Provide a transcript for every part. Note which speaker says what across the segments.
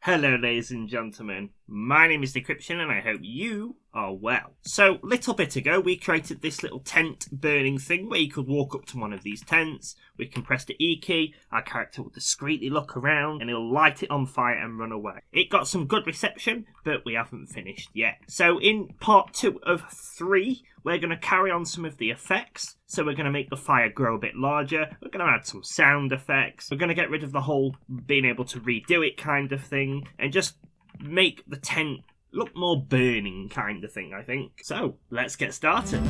Speaker 1: Hello ladies and gentlemen, my name is Decryption and I hope you are well. So, a little bit ago we created this little tent burning thing where you could walk up to one of these tents, we can press the E key, our character will discreetly look around and it'll light it on fire and run away. It got some good reception, but we haven't finished yet. So in part 2 of 3, we're going to carry on some of the effects. So we're going to make the fire grow a bit larger, we're going to add some sound effects, we're going to get rid of the whole being able to redo it kind of thing, and just make the tent look more burning kind of thing, I think. So, let's get started.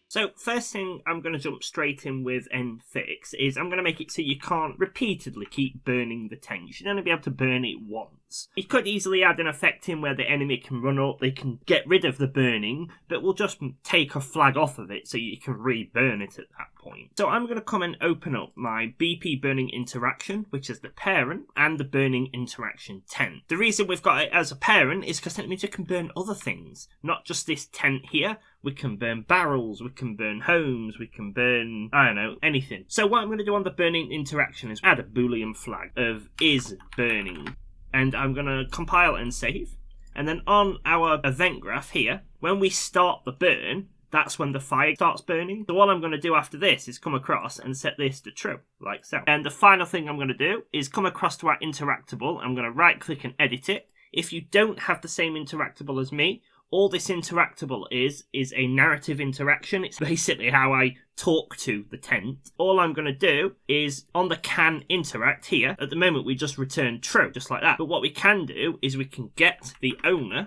Speaker 1: So, first thing I'm going to jump straight in with and fix is I'm going to make it so you can't repeatedly keep burning the tent. You should only be able to burn it once. You could easily add an effect in where the enemy can run up, they can get rid of the burning, but we'll just take a flag off of it so you can re-burn it at that point. So I'm going to come and open up my BP burning interaction, which is the parent, and the burning interaction tent. The reason we've got it as a parent is because that means we can burn other things, not just this tent here. We can burn barrels, we can burn homes, we can burn, I don't know, anything. So what I'm going to do on the burning interaction is add a boolean flag of is burning. And I'm going to compile and save. And then on our event graph here, when we start the burn, that's when the fire starts burning. So all I'm going to do after this is come across and set this to true, like so. And the final thing I'm going to do is come across to our interactable. I'm going to right click and edit it. If you don't have the same interactable as me, all this interactable is a narrative interaction. It's basically how I talk to the tent. All I'm going to do is, on the can interact here, at the moment we just return true, just like that. But what we can do is we can get the owner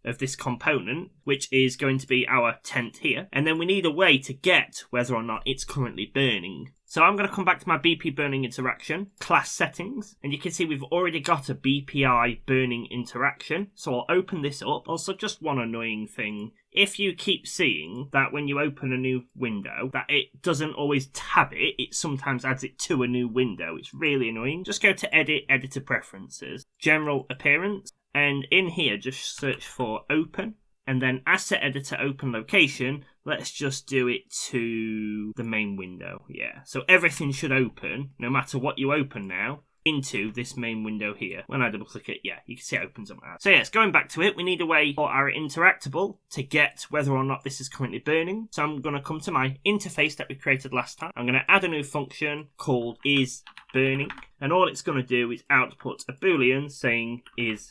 Speaker 1: of this component, which is going to be our tent here, and then we need a way to get whether or not it's currently burning. So I'm going to come back to my BP burning interaction, class settings, and you can see we've already got a BPI burning interaction. So I'll open this up. Also, just one annoying thing. If you keep seeing that when you open a new window, that it doesn't always tab it, it sometimes adds it to a new window. It's really annoying. Just go to Edit, Editor Preferences, General Appearance, and in here just search for Open. And then Asset Editor Open Location, let's just do it to the main window. Yeah, so everything should open, no matter what you open now, into this main window here. When I double click it, yeah, you can see it opens up now. So yes, going back to it, we need a way for our interactable to get whether or not this is currently burning. So I'm going to come to my interface that we created last time. I'm going to add a new function called isBurning. And all it's going to do is output a boolean saying is,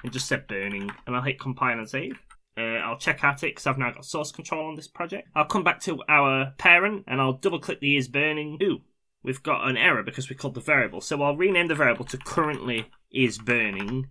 Speaker 1: and just set burning, and I'll hit compile and save. I'll check out it because I've now got source control on this project. I'll come back to our parent and I'll double click the is burning. Ooh, we've got an error because we called the variable. So I'll rename the variable to currently is burning,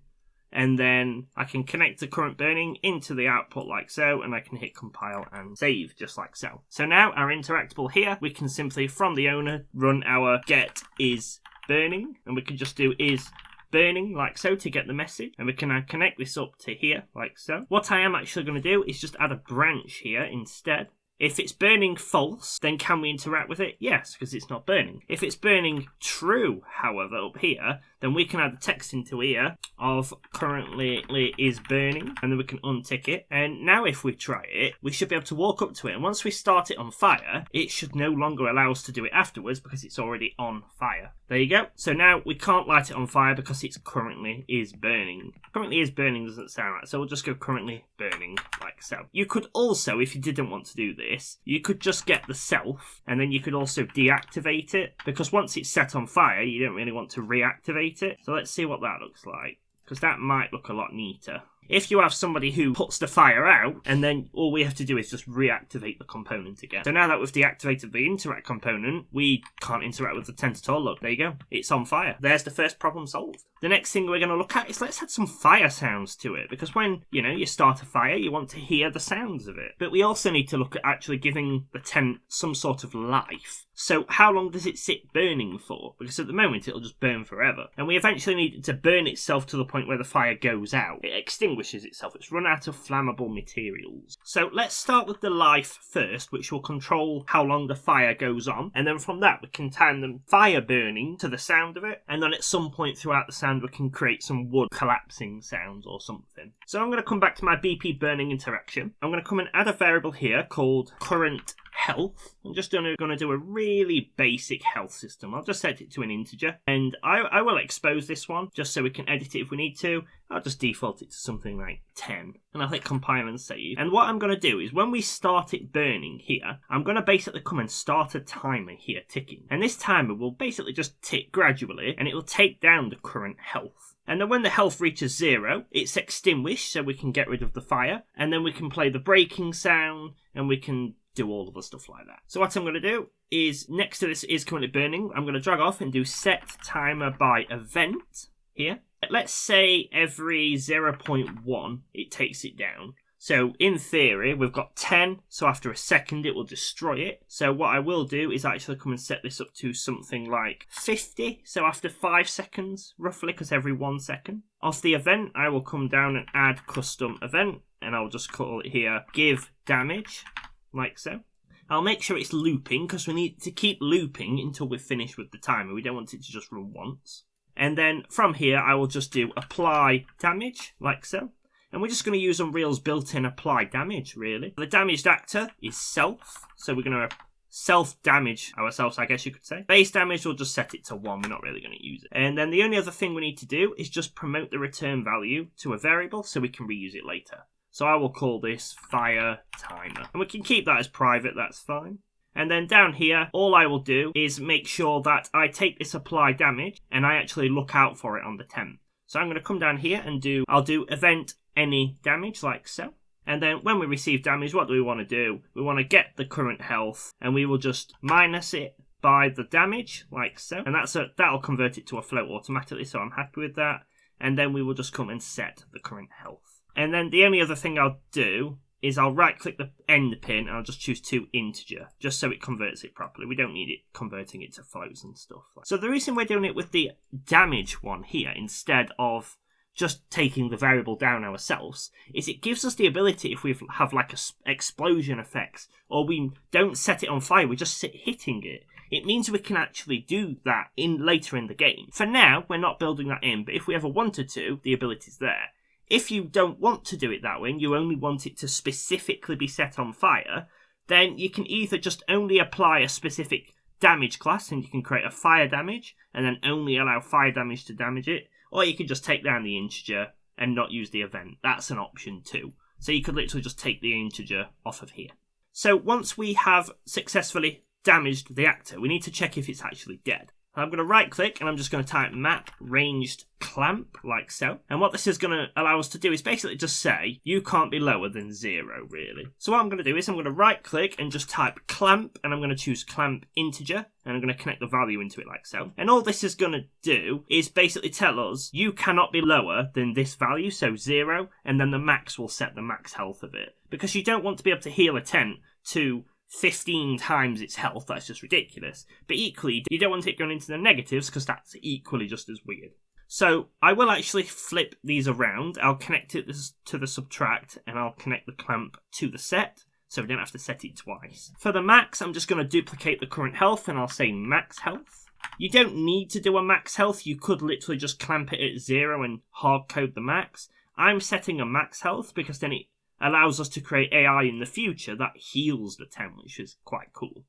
Speaker 1: and then I can connect the current burning into the output like so, and I can hit compile and save just like so. So now our interactable here, we can simply from the owner run our get is burning, and we can just do is burning like so to get the message, and we can now connect this up to here like so. What I am actually going to do is just add a branch here instead. If it's burning false, then can we interact with it? Yes, because it's not burning. If it's burning true, however, up here, then we can add the text into here of currently is burning, and then we can untick it. And now if we try it, we should be able to walk up to it, and once we start it on fire, it should no longer allow us to do it afterwards because it's already on fire. There you go. So now we can't light it on fire because it's currently is burning. Currently is burning doesn't sound right, so we'll just go currently burning like so. You could also, if you didn't want to do this, you could just get the self, and then you could also deactivate it, because once it's set on fire, you don't really want to reactivate it. So let's see what that looks like, because that might look a lot neater. If you have somebody who puts the fire out, and then all we have to do is just reactivate the component again. So now that we've deactivated the interact component, we can't interact with the tent at all. Look, there you go. It's on fire. There's the first problem solved. The next thing we're going to look at is let's add some fire sounds to it, because when, you start a fire, you want to hear the sounds of it. But we also need to look at actually giving the tent some sort of life. So how long does it sit burning for? Because at the moment it'll just burn forever. And we eventually need it to burn itself to the point where the fire goes out. It extinguishes itself. It's run out of flammable materials. So let's start with the life first, which will control how long the fire goes on. And then from that we can time the fire burning to the sound of it. And then at some point throughout the sound we can create some wood collapsing sounds or something. So I'm going to come back to my BP burning interaction. I'm going to come and add a variable here called current health. I'm just going to do a really basic health system. I'll just set it to an integer, and I will expose this one just so we can edit it if we need to. I'll just default it to something like 10, and I'll hit compile and save. And what I'm going to do is when we start it burning here, I'm going to basically come and start a timer here ticking, and this timer will basically just tick gradually, and it will take down the current health. And then when the health reaches 0, it's extinguished so we can get rid of the fire, and then we can play the breaking sound, and we can do all of the stuff like that. So what I'm going to do is, next to this is currently burning, I'm going to drag off and do set timer by event here. Let's say every 0.1 it takes it down. So in theory, we've got 10, so after a second it will destroy it. So what I will do is actually come and set this up to something like 50, so after 5 seconds, roughly, because every 1 second. Off the event, I will come down and add custom event, and I'll just call it here, give damage, like so. I'll make sure it's looping, because we need to keep looping until we're finished with the timer. We don't want it to just run once. And then from here, I will just do apply damage, like so. And we're just going to use Unreal's built-in apply damage, really. The damaged actor is self, so we're going to self-damage ourselves, I guess you could say. Base damage, we'll just set it to 1, we're not really going to use it. And then the only other thing we need to do is just promote the return value to a variable so we can reuse it later. So I will call this fire timer. And we can keep that as private, that's fine. And then down here, all I will do is make sure that I take this apply damage and I actually look out for it on the temp. So I'm going to come down here and I'll do event any damage, like so. And then when we receive damage, what do we want to do? We want to get the current health, and we will just minus it by the damage, like so. And that'll convert it to a float automatically, so I'm happy with that. And then we will just come and set the current health. And then the only other thing I'll do is I'll right-click the end pin, and I'll just choose to integer, just so it converts it properly. We don't need it converting it to floats and stuff. So the reason we're doing it with the damage one here instead of just taking the variable down ourselves is it gives us the ability, if we have like a explosion effects, or we don't set it on fire, we just sit hitting it, it means we can actually do that later in the game. For now, we're not building that in, but if we ever wanted to, the ability's there. If you don't want to do it that way, and you only want it to specifically be set on fire, then you can either just only apply a specific damage class, and you can create a fire damage, and then only allow fire damage to damage it, or you can just take down the integer and not use the event. That's an option too. So you could literally just take the integer off of here. So once we have successfully damaged the actor, we need to check if it's actually dead. I'm going to right click and I'm just going to type map ranged clamp, like so. And what this is going to allow us to do is basically just say, you can't be lower than 0, really. So what I'm going to do is I'm going to right click and just type clamp, and I'm going to choose clamp integer, and I'm going to connect the value into it like so. And all this is going to do is basically tell us, you cannot be lower than this value, so 0, and then the max will set the max health of it. Because you don't want to be able to heal a tent to 15 times its health, that's just ridiculous. But equally, you don't want it going into the negatives because that's equally just as weird. So I will actually flip these around. I'll connect it to the subtract, and I'll connect the clamp to the set, so we don't have to set it twice. For the max, I'm just going to duplicate the current health, and I'll say max health. You don't need to do a max health. You could literally just clamp it at 0 and hard code the max. I'm setting a max health because then it allows us to create AI in the future that heals the tent, which is quite cool.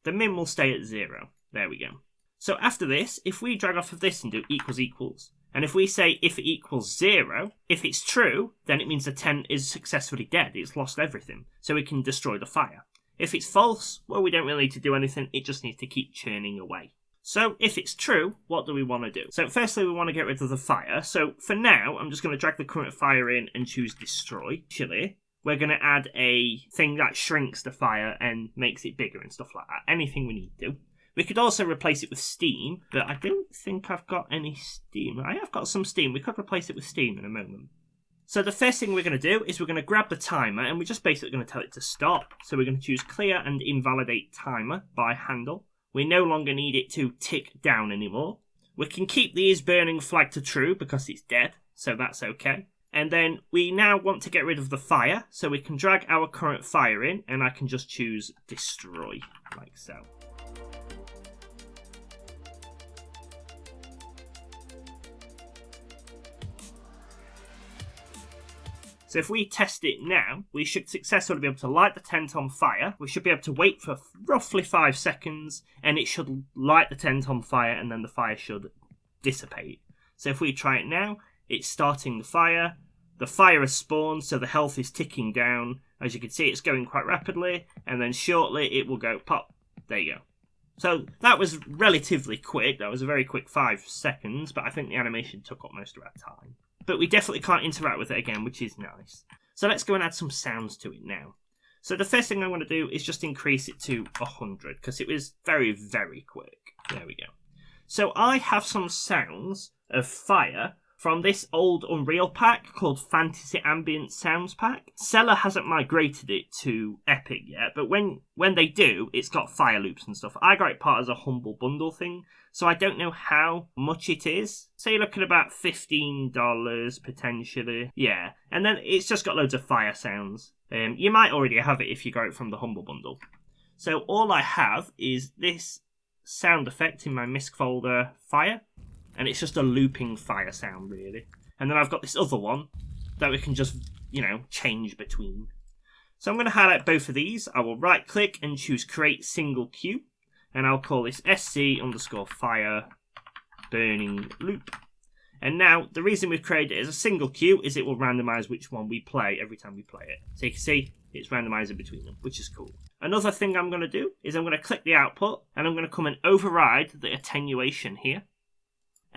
Speaker 1: The min will stay at 0. There we go. So after this, if we drag off of this and do equals equals, and if we say if it equals 0, if it's true, then it means the tent is successfully dead. It's lost everything, so we can destroy the fire. If it's false, well, we don't really need to do anything. It just needs to keep churning away. So if it's true, what do we want to do? So firstly, we want to get rid of the fire. So for now, I'm just going to drag the current fire in and choose destroy. Actually, we're going to add a thing that shrinks the fire and makes it bigger and stuff like that. Anything we need to. We could also replace it with steam, but I don't think I've got any steam. I have got some steam. We could replace it with steam in a moment. So the first thing we're going to do is we're going to grab the timer, and we're just basically going to tell it to stop. So we're going to choose clear and invalidate timer by handle. We no longer need it to tick down anymore. We can keep the is burning flag to true because it's dead, so that's okay. And then we now want to get rid of the fire, so we can drag our current fire in, and I can just choose destroy, like so. So if we test it now, we should successfully be able to light the tent on fire. We should be able to wait for roughly 5 seconds, and it should light the tent on fire, and then the fire should dissipate. So if we try it now, it's starting the fire. The fire has spawned, so the health is ticking down. As you can see, it's going quite rapidly, and then shortly it will go pop. There you go. So that was relatively quick. That was a very quick 5 seconds, but I think the animation took up most of our time. But we definitely can't interact with it again, which is nice. So let's go and add some sounds to it now. So the first thing I'm going to do is just increase it to 100, because it was very, very quick. There we go. So I have some sounds of fire from this old Unreal pack called Fantasy Ambient Sounds Pack. Seller hasn't migrated it to Epic yet, but when they do, it's got fire loops and stuff. I got it part as a Humble Bundle thing, so I don't know how much it is. So you're looking at about $15 potentially. Yeah, and then it's just got loads of fire sounds. You might already have it if you got it from the Humble Bundle. So all I have is this sound effect in my MISC folder, fire. And it's just a looping fire sound, really. And then I've got this other one that we can just, change between. So I'm going to highlight both of these. I will right-click and choose Create Single Queue. And I'll call this SC_fire burning loop. And now, the reason we've created it as a single queue is it will randomize which one we play every time we play it. So you can see it's randomizing between them, which is cool. Another thing I'm going to do is I'm going to click the output, and I'm going to come and override the attenuation here.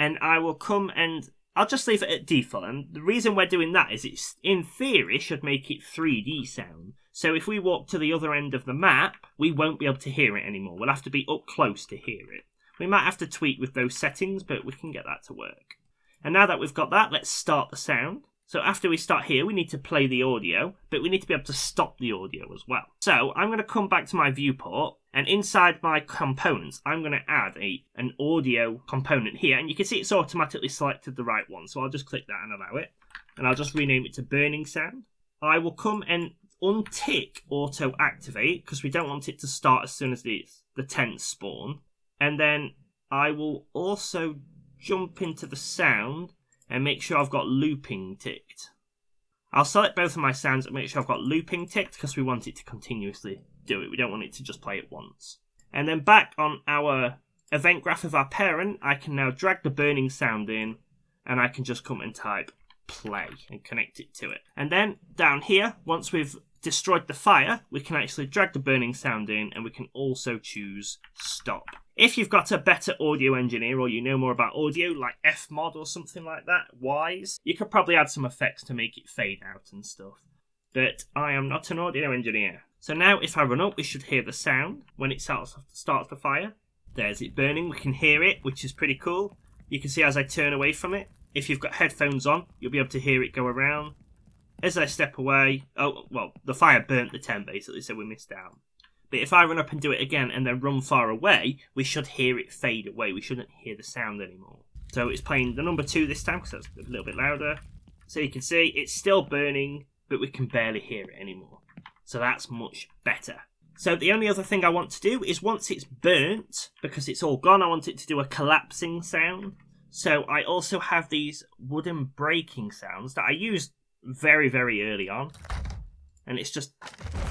Speaker 1: And I will come and I'll just leave it at default. And the reason we're doing that is it's, in theory, should make it 3D sound. So if we walk to the other end of the map, we won't be able to hear it anymore. We'll have to be up close to hear it. We might have to tweak with those settings, but we can get that to work. And now that we've got that, let's start the sound. So after we start here, we need to play the audio, but we need to be able to stop the audio as well. So I'm going to come back to my viewport, and inside my components, I'm going to add an audio component here, and you can see it's automatically selected the right one. So I'll just click that and allow it, and I'll just rename it to Burning Sound. I will come and untick Auto Activate, because we don't want it to start as soon as the tents spawn. And then I will also jump into the sound and make sure I've got looping ticked. I'll select both of my sounds and make sure I've got looping ticked because we want it to continuously do it. We don't want it to just play it once. And then back on our event graph of our parent, I can now drag the burning sound in, and I can just come and type play and connect it to it. And then down here, once we've destroyed the fire, we can actually drag the burning sound in, and we can also choose stop. If you've got a better audio engineer, or you know more about audio, like Fmod or something like that, Wise, you could probably add some effects to make it fade out and stuff. But I am not an audio engineer. So now if I run up, we should hear the sound when it starts the fire. There's it burning, we can hear it, which is pretty cool. You can see as I turn away from it, if you've got headphones on, you'll be able to hear it go around. As I step away, the fire burnt the tent basically, so we missed out. But if I run up and do it again and then run far away, we should hear it fade away. We shouldn't hear the sound anymore. So it's playing the number 2 this time because that's a little bit louder. So you can see it's still burning, but we can barely hear it anymore. So that's much better. So the only other thing I want to do is once it's burnt, because it's all gone, I want it to do a collapsing sound. So I also have these wooden breaking sounds that I used very, very early on. And it's just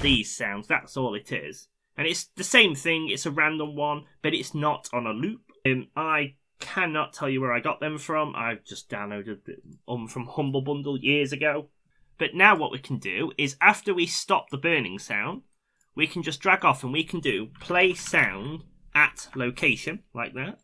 Speaker 1: these sounds, that's all it is. And it's the same thing, it's a random one, but it's not on a loop. I cannot tell you where I got them from. I've just downloaded them from Humble Bundle years ago. But now what we can do is after we stop the burning sound, we can just drag off and we can do play sound at location, like that.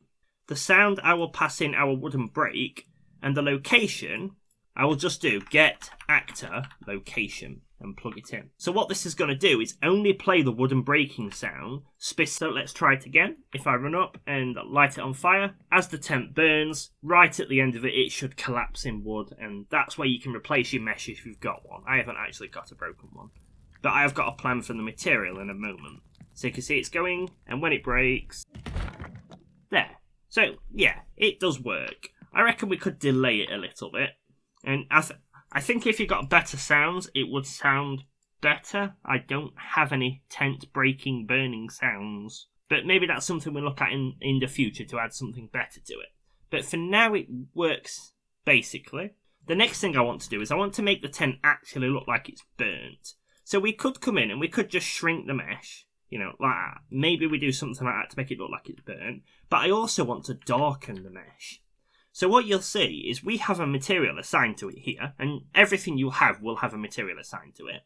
Speaker 1: The sound I will pass in our wooden break, and the location I will just do get actor location and plug it in. So what this is going to do is only play the wooden breaking sound. So let's try it again. If I run up and light it on fire, as the tent burns, right at the end of it, it should collapse in wood, and that's where you can replace your mesh if you've got one. I haven't actually got a broken one, but I have got a plan for the material in a moment. So you can see it's going, and when it breaks, there. So yeah, it does work. I reckon we could delay it a little bit, and I think if you got better sounds, it would sound better. I don't have any tent breaking, burning sounds. But maybe that's something we'll look at in the future to add something better to it. But for now, it works basically. The next thing I want to do is I want to make the tent actually look like it's burnt. So we could come in and we could just shrink the mesh, like that. Maybe we do something like that to make it look like it's burnt. But I also want to darken the mesh. So what you'll see is we have a material assigned to it here, and everything you have will have a material assigned to it.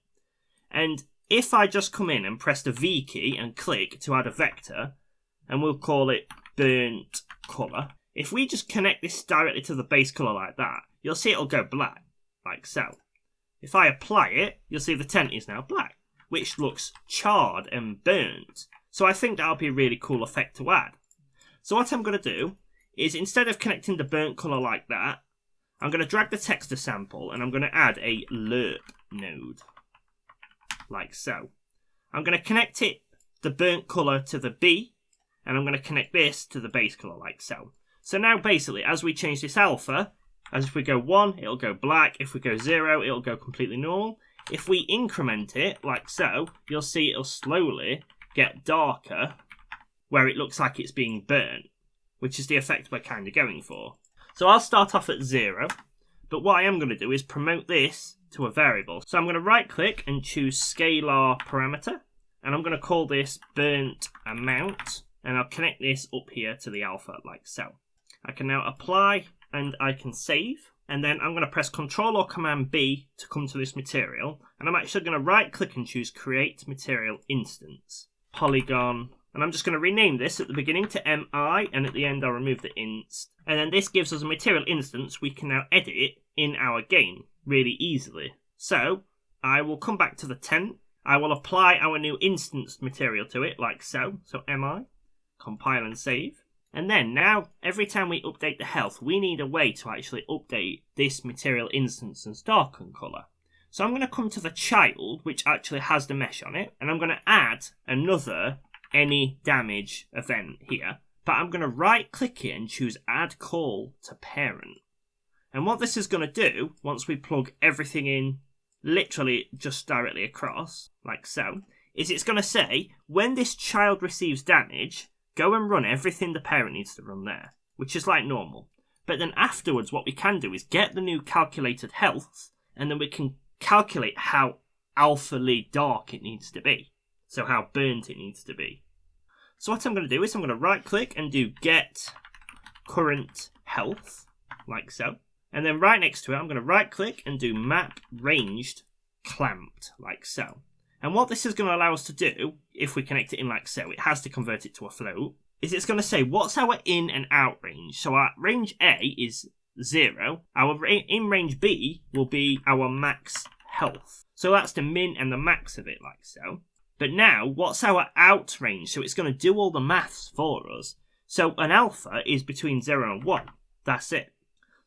Speaker 1: And if I just come in and press the V key and click to add a vector, and we'll call it burnt colour, if we just connect this directly to the base colour like that, you'll see it'll go black, like so. If I apply it, you'll see the tent is now black, which looks charred and burnt. So I think that'll be a really cool effect to add. So what I'm going to do is, instead of connecting the burnt colour like that, I'm going to drag the texture sample and I'm going to add a lerp node, like so. I'm going to connect the burnt colour to the B, and I'm going to connect this to the base colour, like so. So now basically, as we change this alpha, as if we go 1, it'll go black. If we go 0, it'll go completely normal. If we increment it, like so, you'll see it'll slowly get darker, where it looks like it's being burnt, which is the effect we're kind of going for. So I'll start off at 0, but what I am going to do is promote this to a variable. So I'm going to right click and choose scalar parameter, and I'm going to call this burnt amount, and I'll connect this up here to the alpha, like so. I can now apply and I can save, and then I'm going to press Ctrl or Command B to come to this material, and I'm actually going to right click and choose create material instance, polygon, and I'm just going to rename this at the beginning to MI, and at the end I'll remove the inst, and then this gives us a material instance we can now edit in our game really easily. So I will come back to the tent, I will apply our new instance material to it, like so, so MI, compile and save. And then now, every time we update the health, we need a way to actually update this material instance and darken colour. So I'm going to come to the child, which actually has the mesh on it, and I'm going to add another any damage event here. But I'm going to right click it and choose add call to parent. And what this is going to do, once we plug everything in literally just directly across, like so, is it's going to say, when this child receives damage, go and run everything the parent needs to run there, which is like normal. But then afterwards, what we can do is get the new calculated health, and then we can calculate how alpha-ly dark it needs to be. So how burnt it needs to be. So what I'm going to do is I'm going to right click and do get current health, like so. And then right next to it, I'm going to right click and do map ranged clamped, like so. And what this is going to allow us to do, if we connect it in like so, it has to convert it to a float, is it's going to say what's our in and out range. So our range A is 0, our in range B will be our max health. So that's the min and the max of it, like so. But now, what's our out range? So it's going to do all the maths for us. So an alpha is between 0 and 1. That's it.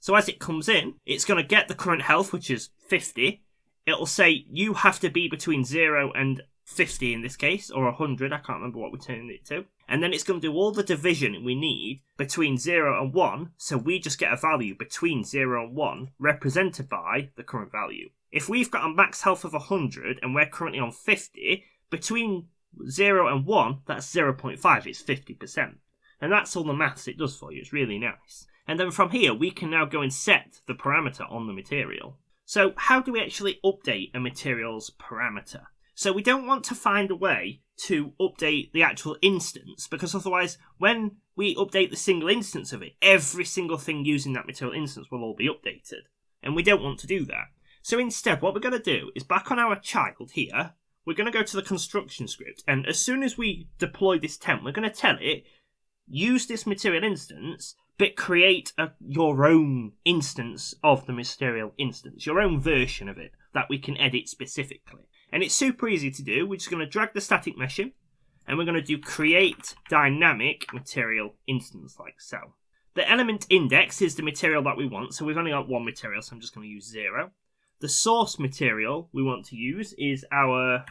Speaker 1: So as it comes in, it's going to get the current health, which is 50. It'll say you have to be between 0 and 50 in this case, or 100, I can't remember what we turned it to. And then it's going to do all the division we need between 0 and 1, so we just get a value between 0 and 1, represented by the current value. If we've got a max health of 100, and we're currently on 50, between 0 and 1, that's 0.5, it's 50%. And that's all the maths it does for you, it's really nice. And then from here, we can now go and set the parameter on the material. So how do we actually update a material's parameter? So we don't want to find a way to update the actual instance, because otherwise when we update the single instance of it, every single thing using that material instance will all be updated. And we don't want to do that. So instead what we're going to do is back on our child here, we're going to go to the construction script, and as soon as we deploy this temp, we're going to tell it, use this material instance, but create your own instance of the material instance, your own version of it that we can edit specifically. And it's super easy to do. We're just going to drag the static mesh in, and we're going to do create dynamic material instance, like so. The element index is the material that we want, so we've only got one material, so I'm just going to use 0. The source material we want to use is our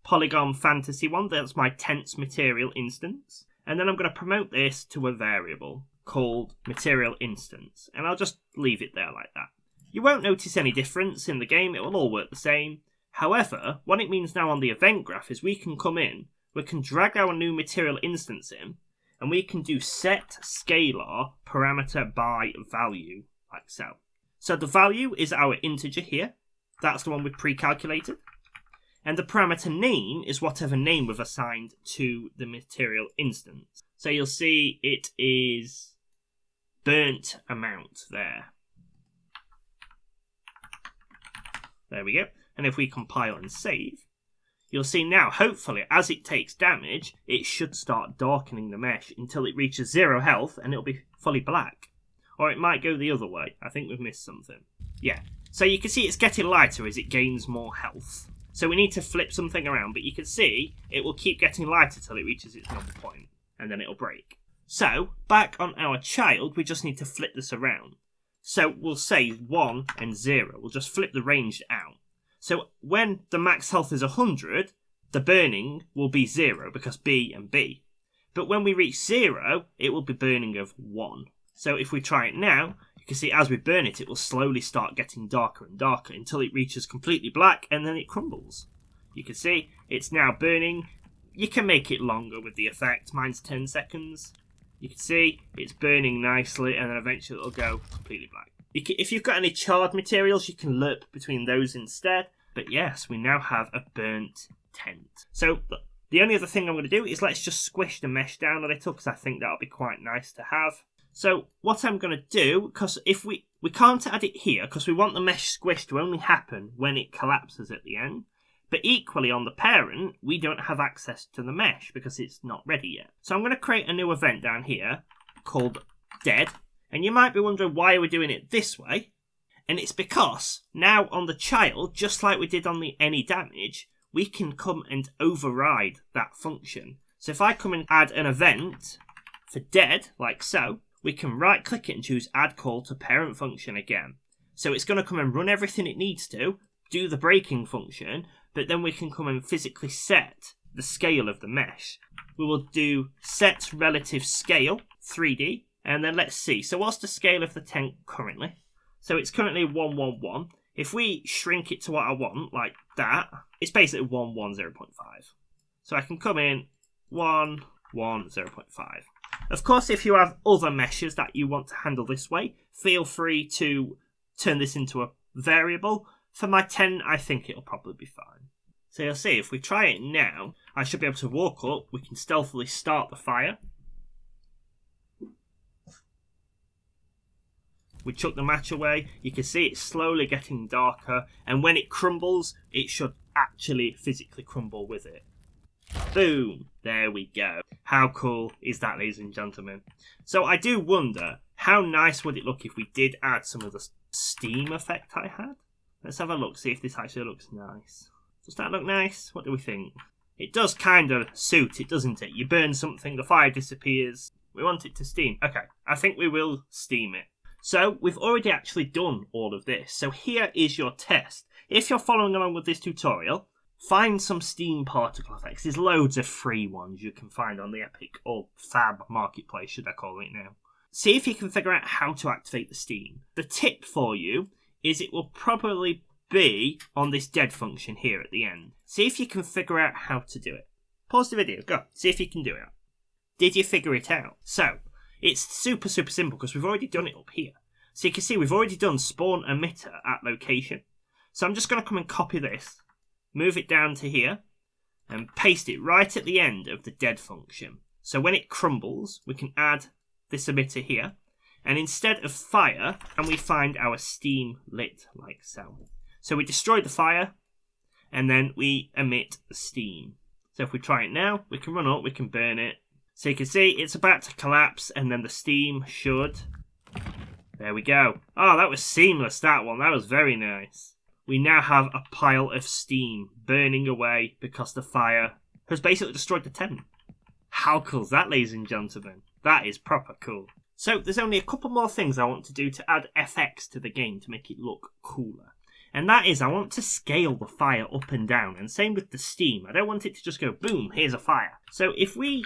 Speaker 1: Polygon Fantasy one. That's my tense material instance. And then I'm going to promote this to a variable called material instance, and I'll just leave it there like that. You won't notice any difference in the game, it will all work the same. However, what it means now on the event graph is we can come in, we can drag our new material instance in, and we can do set scalar parameter by value, like so. So the value is our integer here. That's the one we've pre-calculated. And the parameter name is whatever name we've assigned to the material instance. So you'll see it is burnt amount there. There we go. And if we compile and save, you'll see now, hopefully, as it takes damage, it should start darkening the mesh until it reaches 0 health and it'll be fully black. Or it might go the other way. I think we've missed something. Yeah. So you can see it's getting lighter as it gains more health. So we need to flip something around, but you can see it will keep getting lighter till it reaches its normal point, and then it'll break. So, back on our child, we just need to flip this around. So we'll say 1 and 0. We'll just flip the range out. So when the max health is 100, the burning will be 0, because B and B. But when we reach 0, it will be burning of 1. So if we try it now, you can see as we burn it, it will slowly start getting darker and darker until it reaches completely black and then it crumbles. You can see it's now burning. You can make it longer with the effect. Mine's 10 seconds. You can see it's burning nicely and then eventually it'll go completely black. If you've got any charred materials, you can lerp between those instead. But yes, we now have a burnt tent. So the only other thing I'm going to do is let's just squish the mesh down a little because I think that'll be quite nice to have. So what I'm going to do, because if we can't add it here because we want the mesh squish to only happen when it collapses at the end. But equally on the parent, we don't have access to the mesh because it's not ready yet. So I'm going to create a new event down here called dead. And you might be wondering why we're doing it this way. And it's because now on the child, just like we did on the any damage, we can come and override that function. So if I come and add an event for dead, like so, we can right click it and choose add call to parent function again. So it's going to come and run everything it needs to, do the breaking function, but then we can come and physically set the scale of the mesh. We will do set relative scale 3D, and then let's see. So what's the scale of the tent currently? So it's currently 111. If we shrink it to what I want, like that, it's basically 110.5. So I can come in 110.5. Of course, if you have other meshes that you want to handle this way, feel free to turn this into a variable. For my 10, I think it'll probably be fine. So you'll see, if we try it now, I should be able to walk up. We can stealthily start the fire. We chuck the match away. You can see it's slowly getting darker. And when it crumbles, it should actually physically crumble with it. Boom! There we go. How cool is that, ladies and gentlemen? So I do wonder, how nice would it look if we did add some of the steam effect I had? Let's have a look, see if this actually looks nice. Does that look nice? What do we think? It does kind of suit it, doesn't it? You burn something, the fire disappears. We want it to steam. Okay, I think we will steam it. So we've already actually done all of this. So here is your test. If you're following along with this tutorial, find some steam particle effects. There's loads of free ones you can find on the Epic or Fab marketplace, should I call it now. See if you can figure out how to activate the steam. The tip for you is it will probably be on this dead function here at the end. See if you can figure out how to do it. Pause the video, go, see if you can do it. Did you figure it out? So, it's super simple because we've already done it up here. So you can see we've already done spawn emitter at location. So I'm just going to come and copy this, move it down to here, and paste it right at the end of the dead function. So when it crumbles, we can add this emitter here. And instead of fire, and we find our steam lit like so. So we destroy the fire, and then we emit the steam. So if we try it now, we can run up, we can burn it. So you can see it's about to collapse, and then the steam should... There we go. Oh, that was seamless, that one. That was very nice. We now have a pile of steam burning away because the fire has basically destroyed the tent. How cool is that, ladies and gentlemen? That is proper cool. So there's only a couple more things I want to do to add FX to the game to make it look cooler. And that is I want to scale the fire up and down. And same with the steam. I don't want it to just go boom, here's a fire. So if we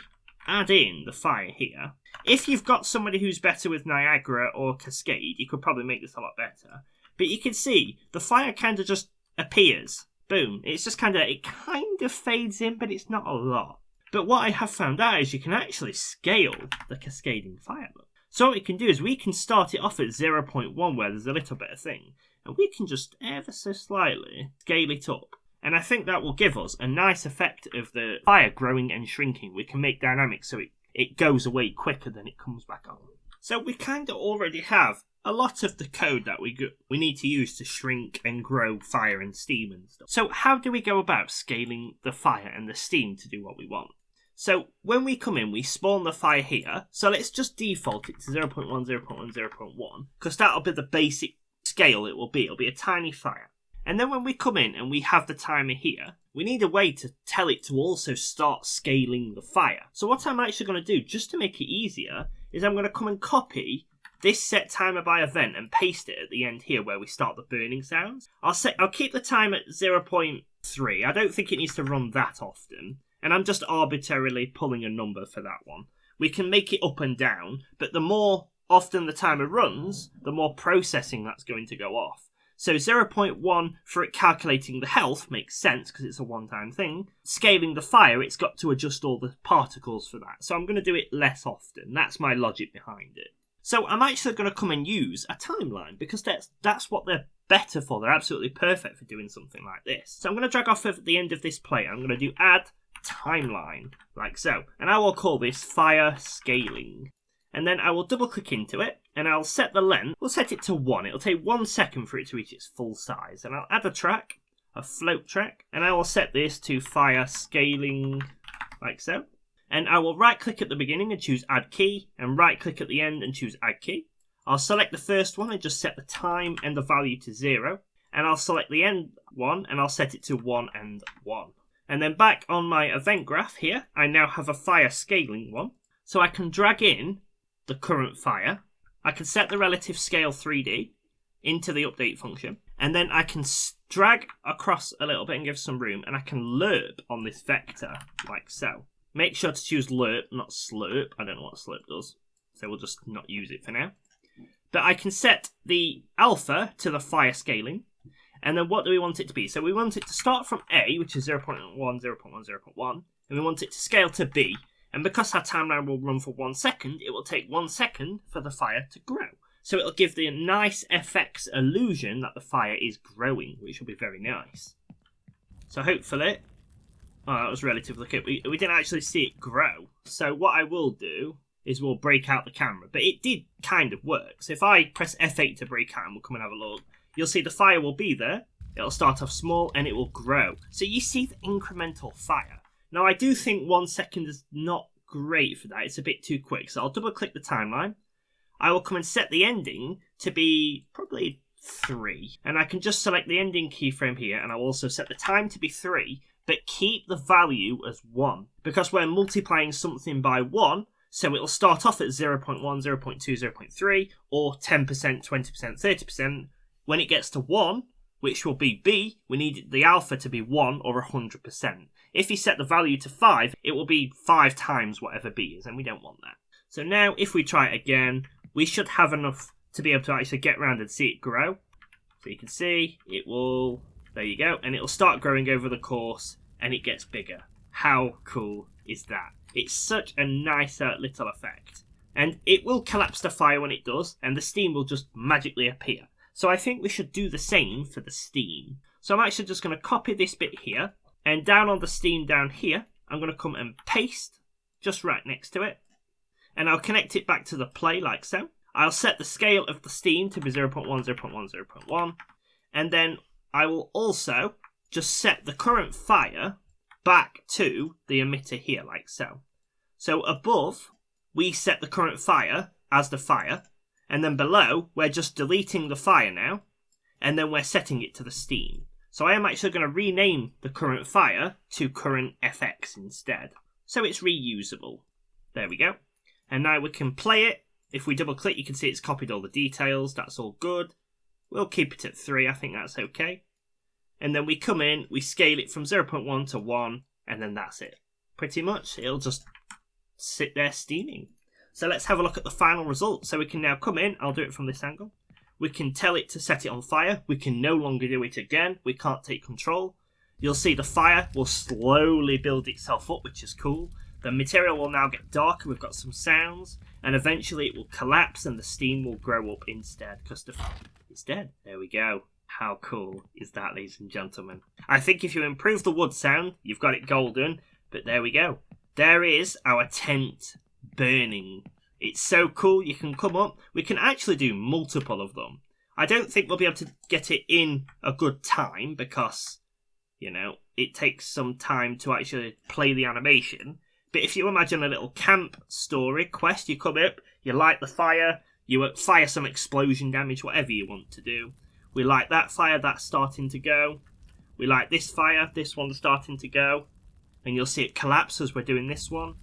Speaker 1: add in the fire here, if you've got somebody who's better with Niagara or Cascade, you could probably make this a lot better. But you can see the fire kind of just appears. Boom. It's just it kind of fades in, but it's not a lot. But what I have found out is you can actually scale the cascading fire look. So what we can do is we can start it off at 0.1 where there's a little bit of thing, and we can just ever so slightly scale it up. And I think that will give us a nice effect of the fire growing and shrinking. We can make dynamics so it goes away quicker than it comes back on. So we kind of already have a lot of the code that we need to use to shrink and grow fire and steam and stuff. So how do we go about scaling the fire and the steam to do what we want? So when we come in, we spawn the fire here. So let's just default it to 0.1, 0.1, 0.1, because that'll be the basic scale it will be. It'll be a tiny fire. And then when we come in and we have the timer here, we need a way to tell it to also start scaling the fire. So what I'm actually going to do, just to make it easier, is I'm going to come and copy this set timer by event and paste it at the end here where we start the burning sounds. I'll keep the time at 0.3. I don't think it needs to run that often. And I'm just arbitrarily pulling a number for that one. We can make it up and down, but the more often the timer runs, the more processing that's going to go off. So 0.1 for it calculating the health makes sense because it's a one-time thing. Scaling the fire, it's got to adjust all the particles for that. So I'm going to do it less often. That's my logic behind it. So I'm actually going to come and use a timeline because that's what they're better for. They're absolutely perfect for doing something like this. So I'm going to drag off at the end of this play. I'm going to do add timeline, like so. And I will call this fire scaling. And then I will double click into it and I'll set the length. We'll set it to 1. It'll take 1 second for it to reach its full size. And I'll add a track, a float track, and I will set this to fire scaling, like so. And I will right click at the beginning and choose add key, and right click at the end and choose add key. I'll select the first one and just set the time and the value to 0. And I'll select the end one and I'll set it to 1 and 1. And then back on my event graph here, I now have a fire scaling one. So I can drag in the current fire. I can set the relative scale 3D into the update function. And then I can drag across a little bit and give some room. And I can lerp on this vector, like so. Make sure to choose lerp, not slurp. I don't know what slurp does. So we'll just not use it for now. But I can set the alpha to the fire scaling. And then what do we want it to be? So we want it to start from A, which is 0.1, 0.1, 0.1. And we want it to scale to B. And because our timeline will run for 1 second, it will take 1 second for the fire to grow. So it'll give the nice FX illusion that the fire is growing, which will be very nice. So hopefully... Oh, that was relatively quick. We didn't actually see it grow. So what I will do is we'll break out the camera. But it did kind of work. So if I press F8 to break out and we'll come and have a look, you'll see the fire will be there. It'll start off small and it will grow. So you see the incremental fire. Now I do think 1 second is not great for that. It's a bit too quick. So I'll double click the timeline. I will come and set the ending to be probably 3. And I can just select the ending keyframe here. And I'll also set the time to be 3. But keep the value as 1. Because we're multiplying something by 1. So it'll start off at 0.1, 0.2, 0.3. Or 10%, 20%, 30%. When it gets to 1, which will be B, we need the alpha to be 1 or 100%. If you set the value to 5, it will be 5 times whatever B is, and we don't want that. So now, if we try it again, we should have enough to be able to actually get around and see it grow. So you can see, it will, there you go, and it'll start growing over the course, and it gets bigger. How cool is that? It's such a nice little effect. And it will collapse the fire when it does, and the steam will just magically appear. So I think we should do the same for the steam. So I'm actually just going to copy this bit here. And down on the steam down here, I'm going to come and paste just right next to it. And I'll connect it back to the play like so. I'll set the scale of the steam to be 0.1, 0.1, 0.1. And then I will also just set the current fire back to the emitter here like so. So above, we set the current fire as the fire. And then below, we're just deleting the fire now, and then we're setting it to the steam. So I am actually going to rename the current fire to current FX instead. So it's reusable. There we go. And now we can play it. If we double click, you can see it's copied all the details. That's all good. We'll keep it at 3. I think that's okay. And then we come in, we scale it from 0.1 to 1, and then that's it. Pretty much, it'll just sit there steaming. So let's have a look at the final result. So we can now come in, I'll do it from this angle. We can tell it to set it on fire. We can no longer do it again. We can't take control. You'll see the fire will slowly build itself up, which is cool. The material will now get darker, we've got some sounds, and eventually it will collapse and the steam will grow up instead because it's dead. There we go. How cool is that, ladies and gentlemen? I think if you improve the wood sound, you've got it golden, but there we go. There is our tent burning. It's so cool, you can come up. We can actually do multiple of them. I don't think we'll be able to get it in a good time because, you know, it takes some time to actually play the animation. But if you imagine a little camp story quest, you come up, you light the fire, you fire some explosion damage, whatever you want to do. We light that fire, that's starting to go. We light this fire, this one's starting to go. And you'll see it collapse as we're doing this one.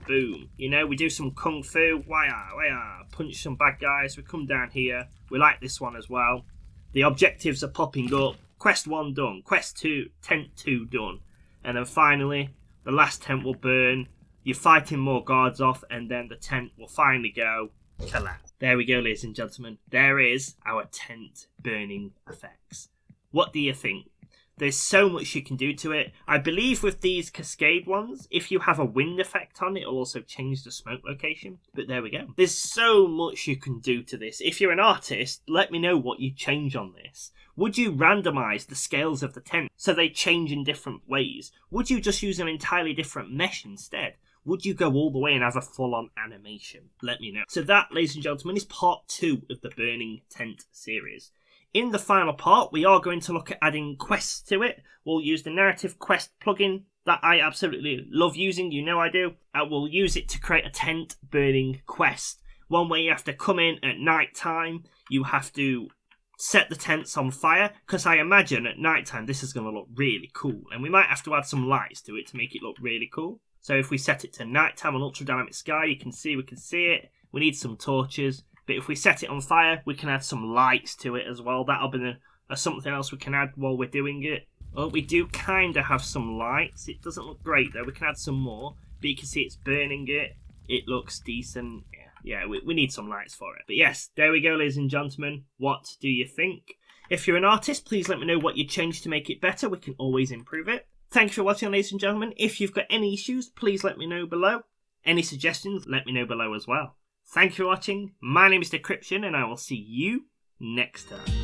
Speaker 1: Boom. You know, we do some kung fu, wire, punch some bad guys. We come down here, we light this one as well. The objectives are popping up. Quest 1 done, Quest 2, Tent 2 done. And then finally, the last tent will burn. You're fighting more guards off, and then the tent will finally go collapse. There we go, ladies and gentlemen. There is our tent burning effects. What do you think? There's so much you can do to it. I believe with these cascade ones, if you have a wind effect on it, it'll also change the smoke location. But there we go. There's so much you can do to this. If you're an artist, let me know what you change on this. Would you randomize the scales of the tent so they change in different ways? Would you just use an entirely different mesh instead? Would you go all the way and have a full-on animation? Let me know. So that, ladies and gentlemen, is part 2 of the Burning Tent series. In the final part, we are going to look at adding quests to it. We'll use the narrative quest plugin that I absolutely love using, you know I do. I will use it to create a tent burning quest. One where you have to come in at night time, you have to set the tents on fire, because I imagine at night time this is going to look really cool, and we might have to add some lights to it to make it look really cool. So if we set it to nighttime on ultra dynamic sky, we can see it. We need some torches. But if we set it on fire, we can add some lights to it as well. That'll be something else we can add while we're doing it. Well, we do kind of have some lights. It doesn't look great though. We can add some more. But you can see it's burning it. It looks decent. Yeah, we need some lights for it. But yes, there we go, ladies and gentlemen. What do you think? If you're an artist, please let me know what you changed to make it better. We can always improve it. Thanks for watching, ladies and gentlemen. If you've got any issues, please let me know below. Any suggestions, let me know below as well. Thank you for watching. My name is Decryption, and I will see you next time.